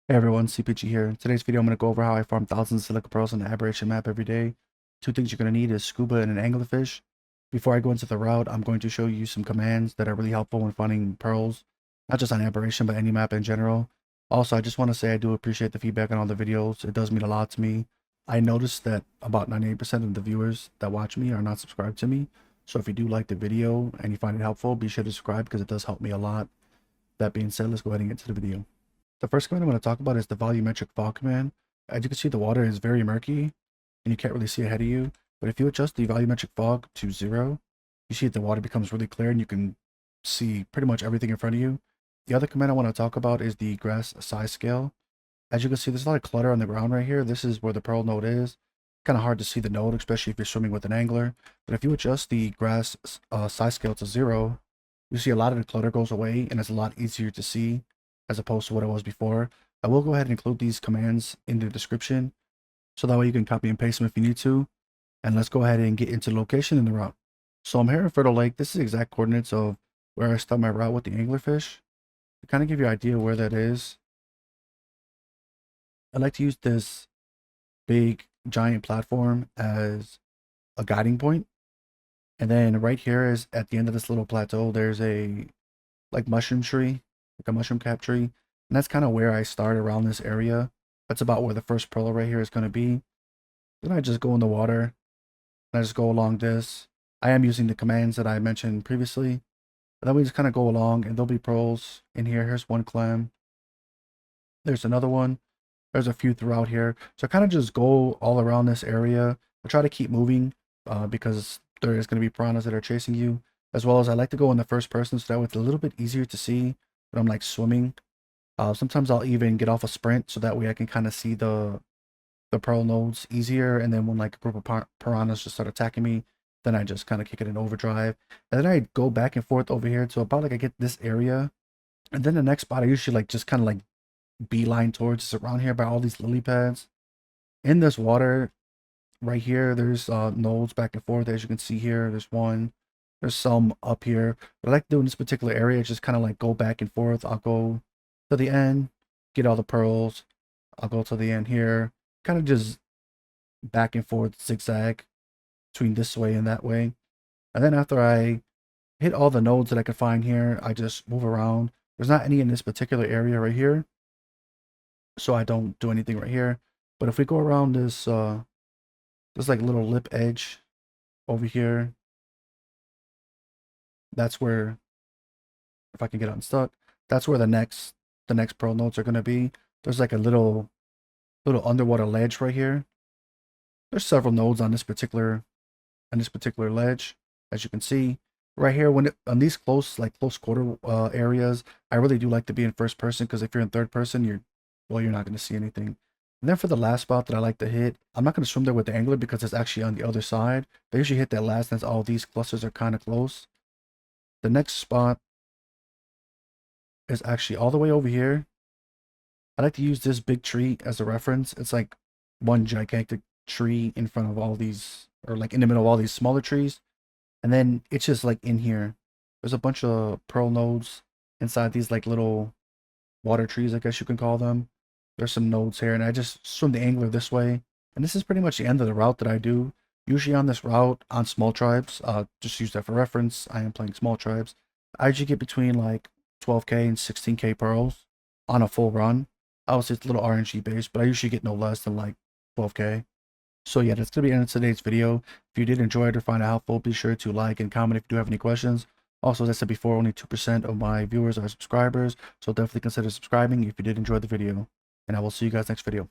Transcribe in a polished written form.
Hey everyone, CPG here. In today's video, I'm going to go over how I farm thousands of silica pearls on the Aberration map every day. Two things you're going to need is scuba and an anglerfish. Before I go into the route, I'm going to show you some commands that are really helpful when finding pearls, not just on Aberration, but any map in general. Also, I just want to say I do appreciate the feedback on all the videos. It does mean a lot to me. I noticed that about 98% of the viewers that watch me are not subscribed to me. So if you do like the video and you find it helpful, be sure to subscribe because it does help me a lot. That being said, let's go ahead and get to the video. The first command I'm going to talk about is the volumetric command. As you can see, the water is very murky and you can't really see ahead of you. But if you adjust the volumetric fog to 0, you see the water becomes really clear and you can see pretty much everything in front of you. The other command I want to talk about is the Grass.sizeScale. As you can see, there's a lot of clutter on the ground right here. This is where the pearl node is. Kind of hard to see the node, especially if you're swimming with an angler. But if you adjust the Grass.sizeScale to 0, you see a lot of the clutter goes away and it's a lot easier to see as opposed to what it was before. I will go ahead and include these commands in the description so that way you can copy and paste them if you need to. And let's go ahead and get into the location and the route. So I'm here in Fertile Lake. This is the exact coordinates of where I start my route with the anglerfish. To kind of give you an idea where that is, I like to use this big giant platform as a guiding point. And then right here is at the end of this little plateau, there's a like mushroom tree, like a mushroom cap tree. And that's kind of where I start around this area. That's about where the first pearl right here is going to be. Then I just go in the water and I just go along this. I am using the commands that I mentioned previously. And then we just kind of go along and there'll be pearls in here. Here's one clam. There's another one. There's a few throughout here. So I kind of just go all around this area. I try to keep moving because there is going to be piranhas that are chasing you. As well as I like to go in the first person so that way it's a little bit easier to see when I'm like swimming. Sometimes I'll even get off a sprint so that way I can kind of see the pearl nodes easier. And then when like a group of piranhas just start attacking me, then I just kind of kick it in overdrive. And then I go back and forth over here to about like I get this area. And then the next spot I usually like just kind of like beeline towards is around here by all these lily pads. In this water right here, there's nodes back and forth. As you can see here, there's one. There's some up here. What I like to do in this particular area is just kind of like go back and forth. I'll go to the end, get all the pearls. I'll go to the end here. Kind of just back and forth, zigzag between this way and that way. And then after I hit all the nodes that I can find here, I just move around. There's not any in this particular area right here, so I don't do anything right here. But if we go around this, this like little lip edge over here, that's where, if I can get unstuck, that's where the next pearl nodes are going to be. There's like a little underwater ledge right here. There's several nodes on this particular ledge, as you can see right here. When on these close quarter areas, I really do like to be in first person, because if you're in third person, you're not going to see anything. And then for the last spot that I like to hit, I'm not going to swim there with the angler because it's actually on the other side. They usually hit that last, and all these clusters are kind of close. The next spot is actually all the way over here. I like to use this big tree as a reference. It's like one gigantic tree in front of all these, or like in the middle of all these smaller trees. And then it's just like in here, there's a bunch of pearl nodes inside these like little water trees, I guess you can call them. There's some nodes here, and I just swim the angler this way. And this is pretty much the end of the route that I do. Usually on this route, on small tribes, just use that for reference. I am playing small tribes. I usually get between like 12k and 16k pearls on a full run. Obviously, it's a little RNG based, but I usually get no less than like 12k. So yeah, that's going to be the end of today's video. If you did enjoy it or find it helpful, be sure to like and comment if you do have any questions. Also, as I said before, only 2% of my viewers are subscribers, so definitely consider subscribing if you did enjoy the video. And I will see you guys next video.